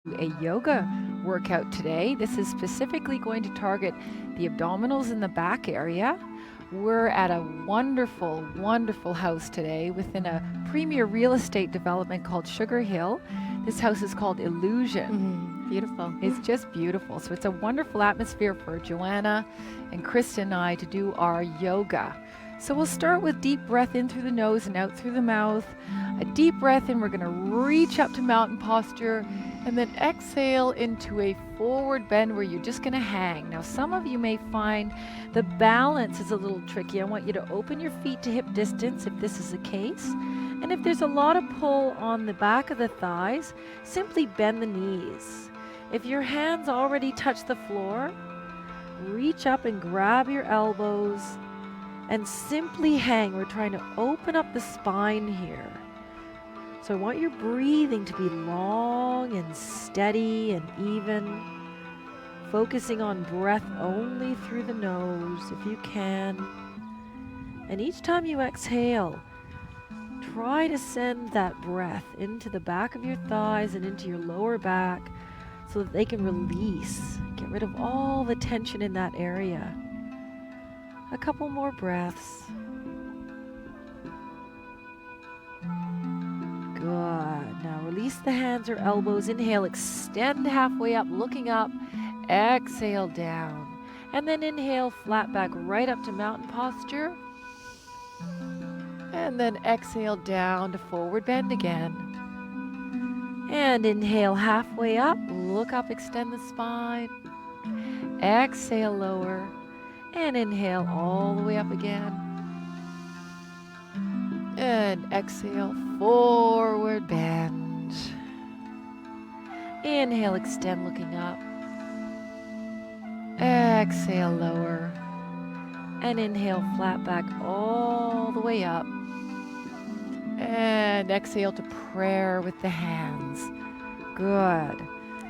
a yoga workout today. This is specifically going to target the abdominals in the back area. We're at a wonderful, wonderful house today within a premier real estate development called Sugar Hill. This house is called Illusion. Beautiful. It's just beautiful. So it's a wonderful atmosphere for Joanna and Krista and I to do our yoga. So we'll start with deep breath in through the nose and out through the mouth. A deep breath in, we're going to reach up to mountain posture and then exhale into a forward bend where you're just going to hang. Now, some of you may find the balance is a little tricky. I want you to open your feet to hip distance if this is the case. And if there's a lot of pull on the back of the thighs, simply bend the knees. If your hands already touch the floor, reach up and grab your elbows and simply hang. We're trying to open up the spine here. So I want your breathing to be long and steady and even, focusing on breath only through the nose if you can. And each time you exhale, try to send that breath into the back of your thighs and into your lower back so that they can release, get rid of all the tension in that area. A couple more breaths. Good. Now release the hands or elbows. Inhale, extend halfway up, looking up. Exhale down. And then inhale, flat back right up to mountain posture. And then exhale down to forward bend again. And inhale halfway up, look up, extend the spine. Exhale, lower. And inhale all the way up again. And exhale, forward bend. Inhale, extend, looking up. Exhale, lower. And inhale, flat back all the way up. And exhale to prayer with the hands. Good.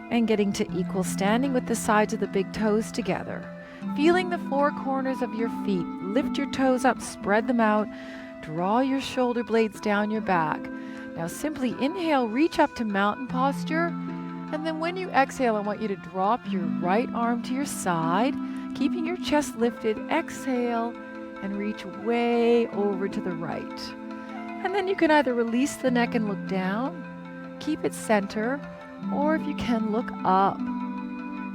And getting to equal standing with the sides of the big toes together. Feeling the four corners of your feet. Lift your toes up, spread them out. Draw your shoulder blades down your back. Now simply inhale, reach up to mountain posture. And then when you exhale, I want you to drop your right arm to your side, keeping your chest lifted. Exhale and reach way over to the right. And then you can either release the neck and look down, keep it center, or if you can, look up.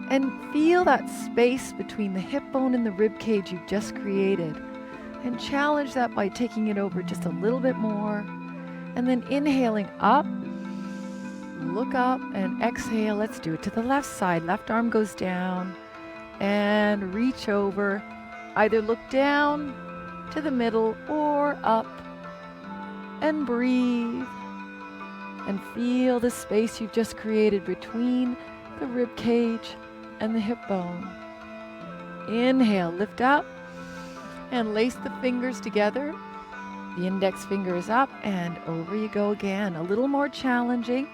And feel that space between the hip bone and the rib cage you've just created. And challenge that by taking it over just a little bit more. And then inhaling up, look up, and exhale. Let's do it to the left side. Left arm goes down and reach over. Either look down to the middle or up. And breathe. And feel the space you've just created between the rib cage and the hip bone. Inhale, lift up. And lace the fingers together. The index finger is up and over you go again. A little more challenging.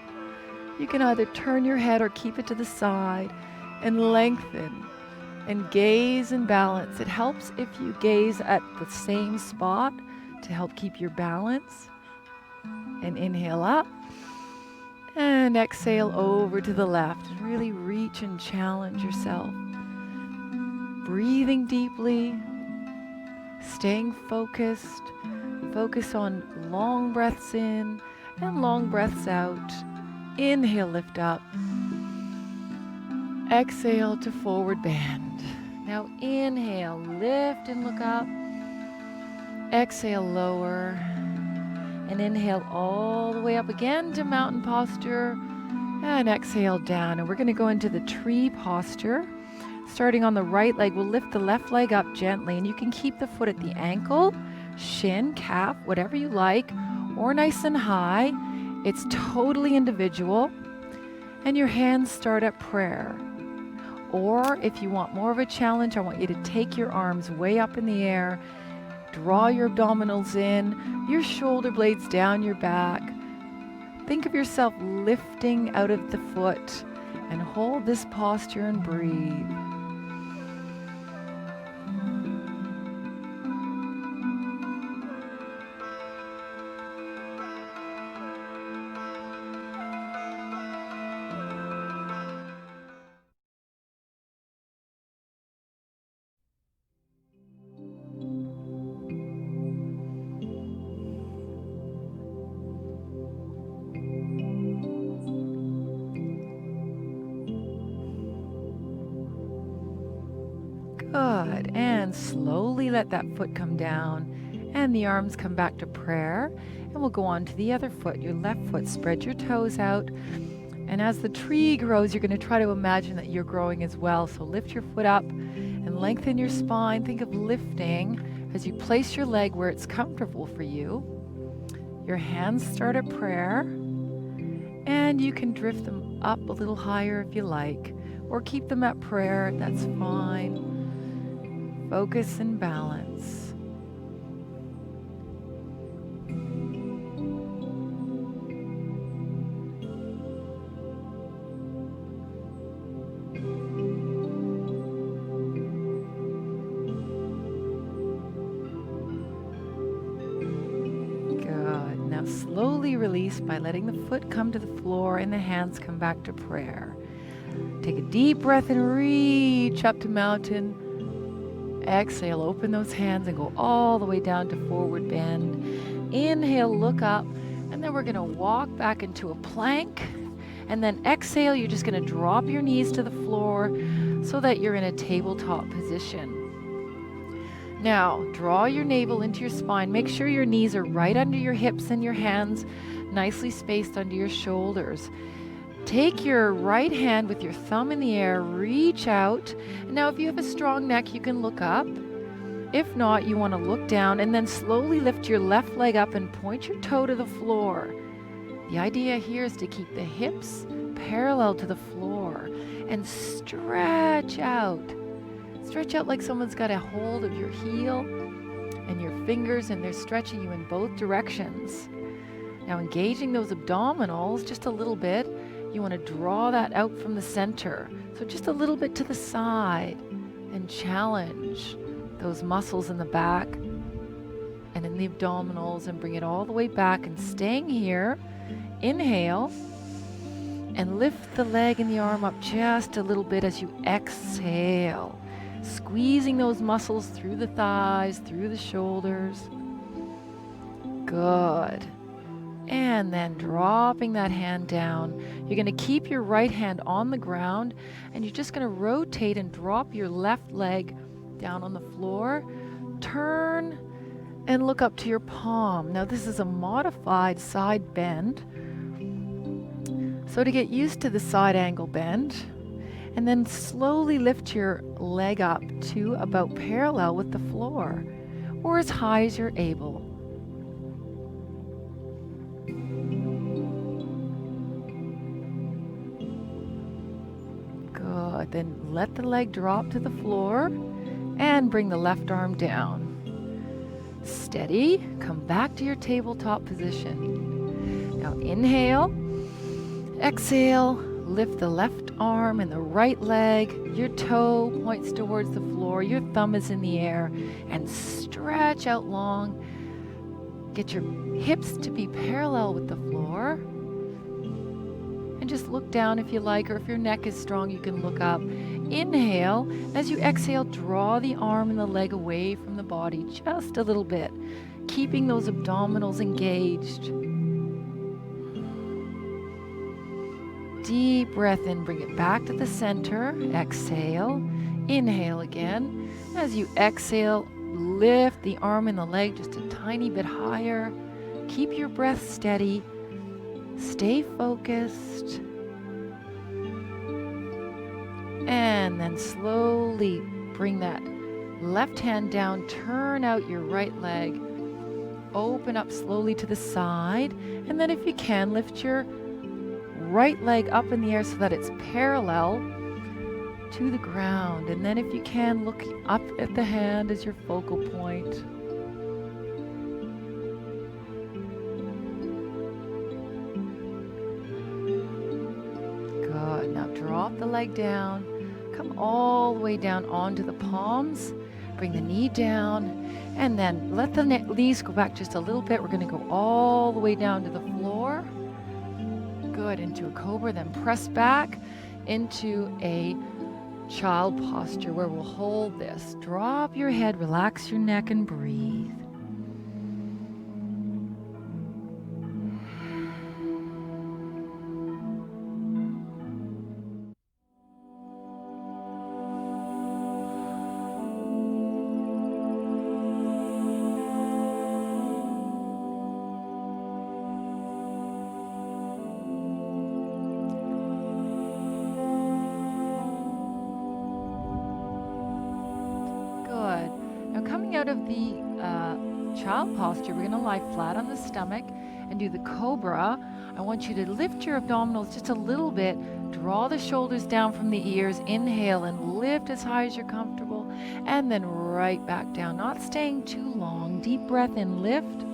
You can either turn your head or keep it to the side and lengthen and gaze and balance. It helps if you gaze at the same spot to help keep your balance. And inhale up and exhale over to the left. Really reach and challenge yourself. Breathing deeply. Staying focused. Focus on long breaths in and long breaths out. Inhale, lift up. Exhale to forward bend. Now inhale, lift and look up. Exhale, lower. And inhale all the way up again to mountain posture. And exhale down. And we're going to go into the tree posture. Starting on the right leg, we'll lift the left leg up gently, and you can keep the foot at the ankle, shin, calf, whatever you like, or nice and high. It's totally individual. And your hands start at prayer. Or if you want more of a challenge, I want you to take your arms way up in the air, draw your abdominals in, your shoulder blades down your back. Think of yourself lifting out of the foot, and hold this posture and breathe. Good. And slowly let that foot come down and the arms come back to prayer. And we'll go on to the other foot, your left foot. Spread your toes out. And as the tree grows, you're going to try to imagine that you're growing as well. So lift your foot up and lengthen your spine. Think of lifting as you place your leg where it's comfortable for you. Your hands start at prayer, and you can drift them up a little higher if you like, or keep them at prayer. That's fine. Focus and balance. Slowly release by letting the foot come to the floor and the hands come back to prayer. Take a deep breath and reach up to mountain. Exhale, open those hands and go all the way down to forward bend. Inhale, look up, and then we're going to walk back into a plank. And then exhale, you're just going to drop your knees to the floor so that you're in a tabletop position. Now, draw your navel into your spine. Make sure your knees are right under your hips and your hands nicely spaced under your shoulders. Take your right hand with your thumb in the air, reach out. Now, if you have a strong neck, you can look up. If not, you want to look down and then slowly lift your left leg up and point your toe to the floor. The idea here is to keep the hips parallel to the floor and stretch out. Stretch out like someone's got a hold of your heel and your fingers, and they're stretching you in both directions. Now, engaging those abdominals just a little bit, you want to draw that out from the center. So just a little bit to the side and challenge those muscles in the back and in the abdominals, and bring it all the way back. And staying here, inhale and lift the leg and the arm up just a little bit as you exhale. Squeezing those muscles through the thighs, through the shoulders. Good. And then dropping that hand down. You're going to keep your right hand on the ground, and you're just going to rotate and drop your left leg down on the floor. Turn and look up to your palm. Now, this is a modified side bend. So to get used to the side angle bend, and then slowly lift your leg up to about parallel with the floor, or as high as you're able. Good. Then let the leg drop to the floor and bring the left arm down. Steady. Come back to your tabletop position. Now inhale, exhale. Lift the left arm and the right leg. Your toe points towards the floor. Your thumb is in the air. And stretch out long. Get your hips to be parallel with the floor. And just look down if you like, or if your neck is strong, you can look up. Inhale. As you exhale, draw the arm and the leg away from the body just a little bit, keeping those abdominals engaged. Deep breath in, bring it back to the center. Exhale, inhale again. As you exhale, lift the arm and the leg just a tiny bit higher. Keep your breath steady. Stay focused. And then slowly bring that left hand down. Turn out your right leg. Open up slowly to the side. And then if you can, lift your right leg up in the air so that it's parallel to the ground. And then if you can, look up at the hand as your focal point. Good. Now drop the leg down. Come all the way down onto the palms. Bring the knee down. And then let the knees go back just a little bit. We're going to go all the way down to the floor. Good, into a cobra, then press back into a child posture where we'll hold this. Drop your head, relax your neck, and breathe. out of the child posture, we're going to lie flat on the stomach and do the cobra. I want you to lift your abdominals just a little bit. Draw the shoulders down from the ears. Inhale and lift as high as you're comfortable. And then right back down, not staying too long. Deep breath in, lift.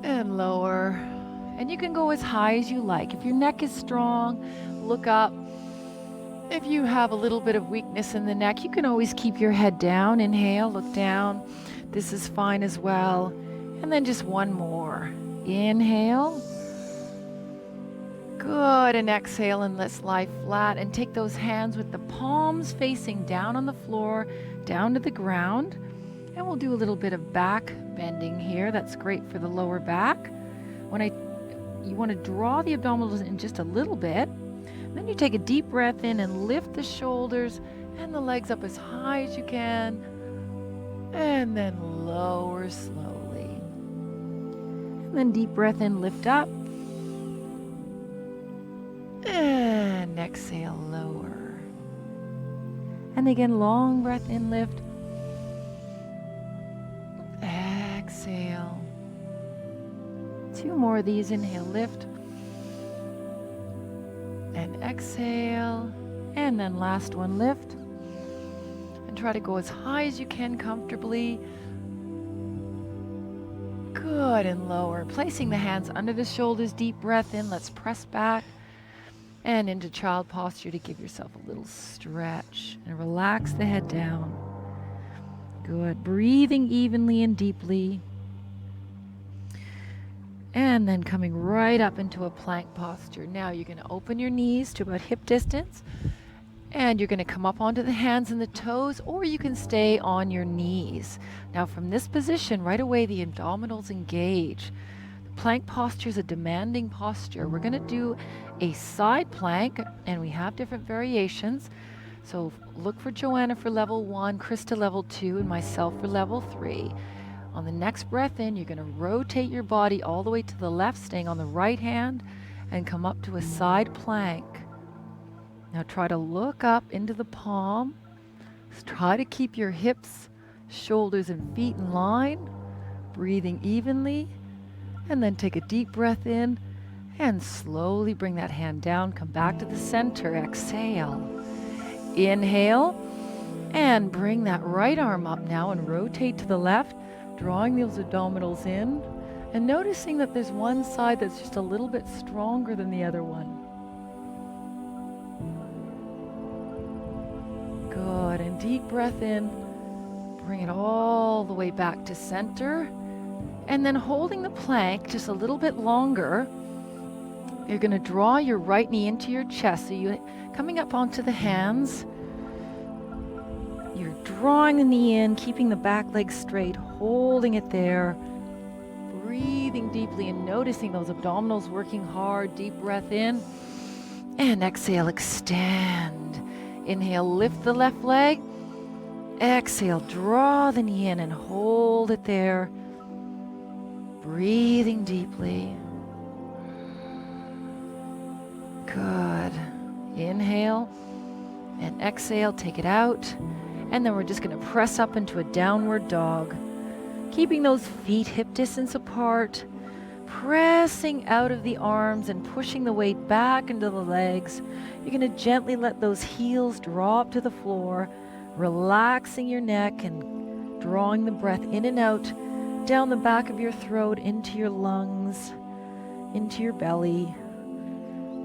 And lower. And you can go as high as you like. If your neck is strong, look up. If you have a little bit of weakness in the neck, you can always keep your head down. Inhale, look down. This is fine as well. And then just one more. Inhale. Good. And exhale, and let's lie flat and take those hands with the palms facing down on the floor, down to the ground. And we'll do a little bit of back bending here. That's great for the lower back. You want to draw the abdominals in just a little bit. Then you take a deep breath in and lift the shoulders and the legs up as high as you can. And then lower slowly. And then deep breath in, lift up. And exhale, lower. And again, long breath in, lift. Exhale. 2 more of these. Inhale, lift. And exhale. And then last one, lift. And try to go as high as you can comfortably. Good, and lower. Placing the hands under the shoulders, deep breath in. Let's press back and into child posture to give yourself a little stretch and relax the head down. Good. Breathing evenly and deeply. And then coming right up into a plank posture. Now you're going to open your knees to about hip distance. And you're going to come up onto the hands and the toes, or you can stay on your knees. Now from this position, right away the abdominals engage. The plank posture is a demanding posture. We're going to do a side plank, and we have different variations. So look for Joanna for level 1, Krista level 2, and myself for level 3. On the next breath in, you're going to rotate your body all the way to the left, staying on the right hand, and come up to a side plank. Now try to look up into the palm. Try to keep your hips, shoulders, and feet in line, breathing evenly. And then take a deep breath in and slowly bring that hand down. Come back to the center. Exhale. Inhale. And bring that right arm up now and rotate to the left, drawing those abdominals in. And noticing that there's one side that's just a little bit stronger than the other one. Good, and deep breath in, bring it all the way back to center, and then holding the plank just a little bit longer, you're going to draw your right knee into your chest. So you're coming up onto the hands, you're drawing the knee in, keeping the back leg straight, holding it there, breathing deeply and noticing those abdominals working hard. Deep breath in, and exhale, extend. Inhale, lift the left leg. Exhale, draw the knee in and hold it there. Breathing deeply. Good. Inhale and exhale, take it out. And then we're just going to press up into a downward dog. Keeping those feet hip distance apart. Pressing out of the arms and pushing the weight back into the legs. You're going to gently let those heels drop to the floor, relaxing your neck and drawing the breath in and out, down the back of your throat, into your lungs, into your belly.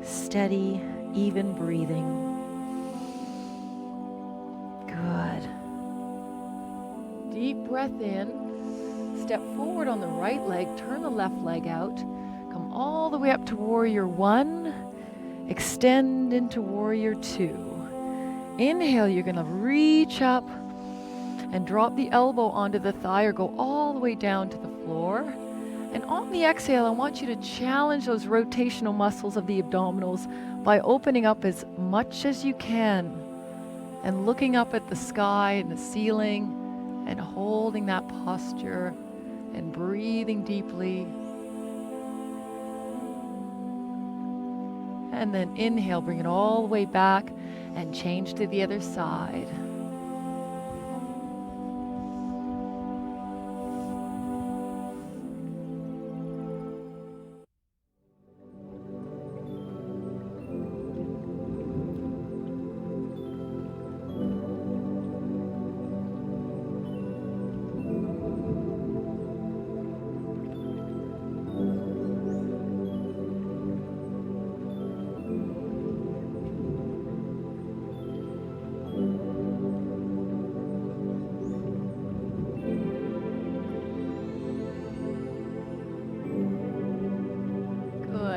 Steady, even breathing. Good. Deep breath in. Step forward on the right leg, turn the left leg out, come all the way up to warrior 1, extend into warrior 2. Inhale, you're going to reach up and drop the elbow onto the thigh or go all the way down to the floor. And on the exhale, I want you to challenge those rotational muscles of the abdominals by opening up as much as you can and looking up at the sky and the ceiling and holding that posture. And breathing deeply. And then inhale, bring it all the way back and change to the other side.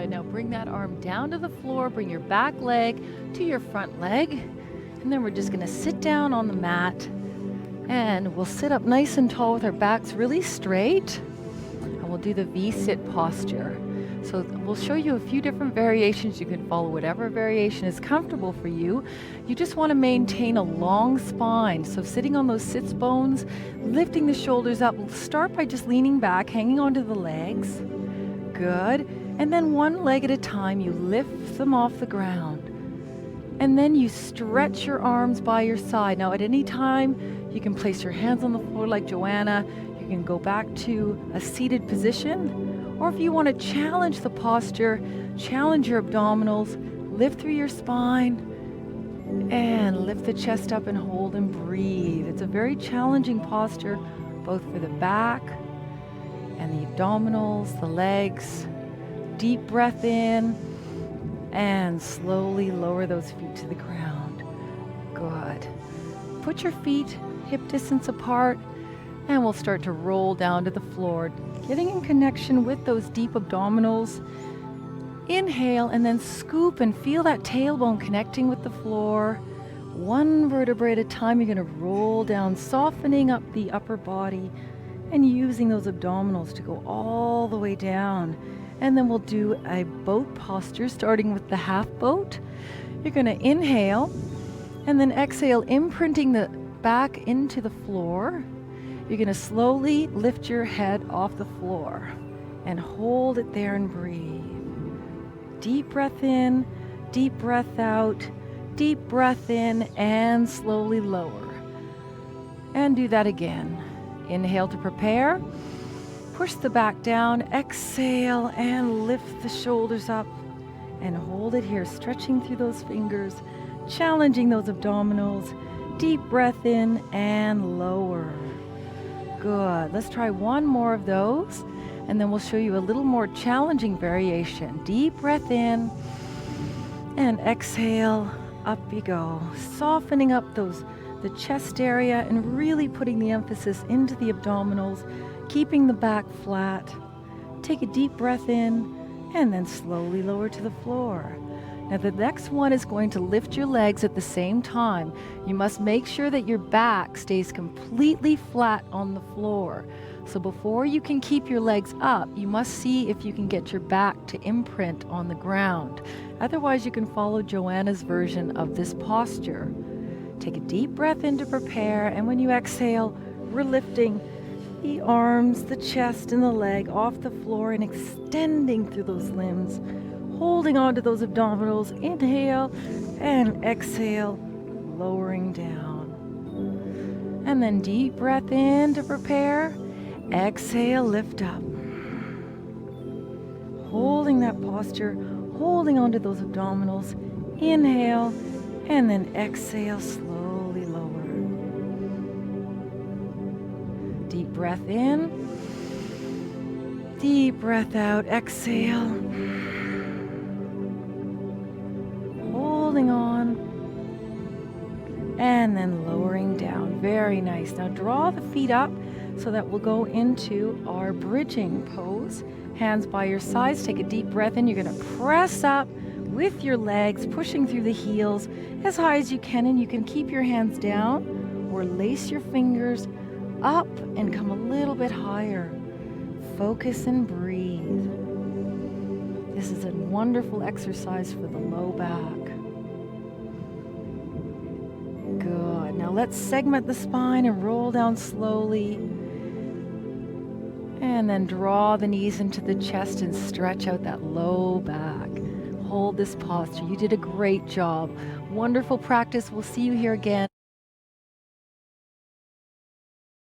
Good. Now bring that arm down to the floor. Bring your back leg to your front leg. And then we're just going to sit down on the mat. And we'll sit up nice and tall with our backs really straight. And we'll do the V-sit posture. So we'll show you a few different variations. You can follow whatever variation is comfortable for you. You just want to maintain a long spine. So sitting on those sits bones, lifting the shoulders up. We'll start by just leaning back, hanging onto the legs. Good. And then one leg at a time, you lift them off the ground. And then you stretch your arms by your side. Now at any time, you can place your hands on the floor like Joanna. You can go back to a seated position. Or if you want to challenge the posture, challenge your abdominals, lift through your spine, and lift the chest up and hold and breathe. It's a very challenging posture, both for the back and the abdominals, the legs. Deep breath in, and slowly lower those feet to the ground. Good. Put your feet hip distance apart, and we'll start to roll down to the floor, getting in connection with those deep abdominals. Inhale and then scoop and feel that tailbone connecting with the floor. One vertebrae at a time, you're going to roll down, softening up the upper body and using those abdominals to go all the way down. And then we'll do a boat posture, starting with the half boat. You're going to inhale and then exhale, imprinting the back into the floor. You're going to slowly lift your head off the floor and hold it there and breathe. Deep breath in, deep breath out, deep breath in, and slowly lower. And do that again. Inhale to prepare. Push the back down, exhale, and lift the shoulders up and hold it here, stretching through those fingers, challenging those abdominals. Deep breath in and lower. Good. Let's try one more of those, and then we'll show you a little more challenging variation. Deep breath in and exhale, up you go. Softening up the chest area and really putting the emphasis into the abdominals, keeping the back flat. Take a deep breath in and then slowly lower to the floor. Now the next one is going to lift your legs at the same time. You must make sure that your back stays completely flat on the floor. So before you can keep your legs up, you must see if you can get your back to imprint on the ground. Otherwise, you can follow Joanna's version of this posture. Take a deep breath in to prepare, and when you exhale, we're lifting the arms, the chest, and the leg off the floor and extending through those limbs. Holding on to those abdominals, inhale and exhale, lowering down. And then deep breath in to prepare, exhale, lift up. Holding that posture, holding on to those abdominals, inhale, and then exhale, slowly lower. Deep breath in, deep breath out, exhale. Holding on and then lowering down. Very nice. Now draw the feet up so that we'll go into our bridging pose. Hands by your sides. Take a deep breath in. You're going to press up with your legs, pushing through the heels as high as you can, and you can keep your hands down or lace your fingers up and come a little bit higher. Focus and breathe. This is a wonderful exercise for the low back. Good. Now let's segment the spine and roll down slowly. And then draw the knees into the chest and stretch out that low back. Hold this posture. You did a great job. Wonderful practice. We'll see you here again.